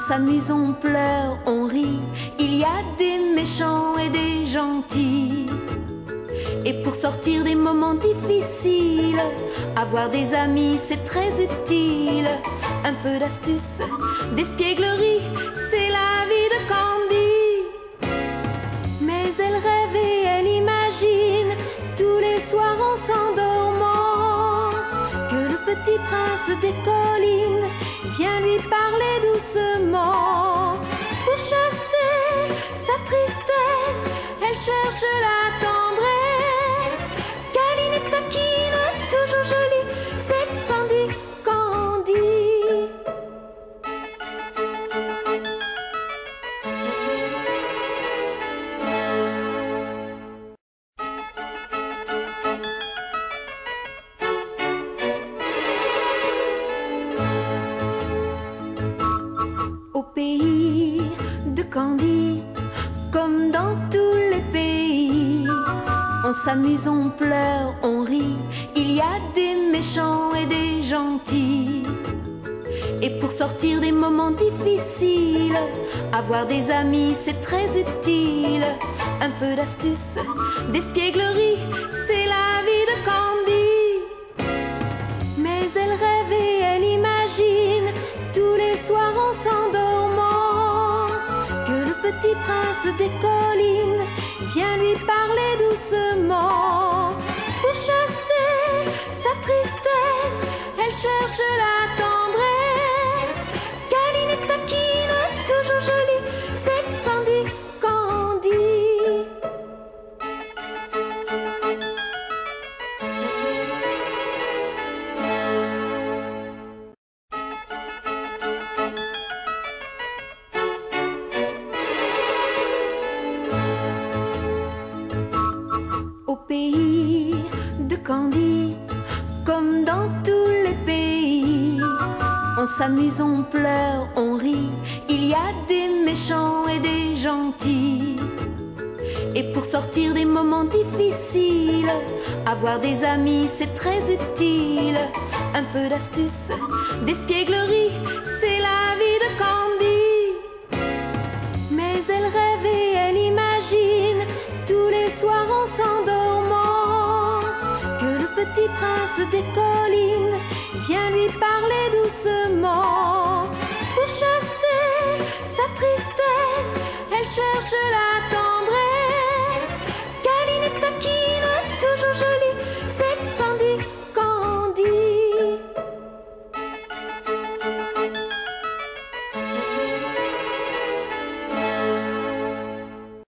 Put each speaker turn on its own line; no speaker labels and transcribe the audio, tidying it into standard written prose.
s'amuse, on pleure, on rit. Il y a des méchants et des gentils. Et pour sortir des moments difficiles, avoir des amis c'est très utile. Un peu d'astuce, d'espièglerie, c'est la vie de Candy. Mais elle rêve et elle imagine tous les soirs en s'endormant que le petit prince des collines vient lui parler doucement. Pour chasser sa tristesse, elle cherche la tendresse. Câline et taquine, toujours jolie, c'est Candy, Candy. Au pays de Candy, comme dans tous les pays, on s'amuse, on pleure, on rit. Il y a des méchants et des gentils. Et pour sortir des moments difficiles, avoir des amis c'est très utile. Un peu d'astuce, d'espièglerie, c'est la vie de Candy. Mais elle rêve et elle imagine tous les soirs en s'endormant que le petit prince des collines vient lui parler doucement. Pour chasser sa tristesse, elle cherche la tendresse. Câline et taquine, toujours jolie, c'est Candy, Candy. Au pays de Candy, comme dans tous les pays, on s'amuse, on pleure, on rit. Il y a des méchants et des gentils. Et pour sortir des moments difficiles, avoir des amis c'est très utile. Un peu d'astuce, d'espièglerie, c'est la vie de Candy. Mais elle rêve et elle imagine tous les soirs en s'endormant que le petit prince des collines vient lui parler doucement. Pour chasser sa tristesse, elle cherche la tendresse.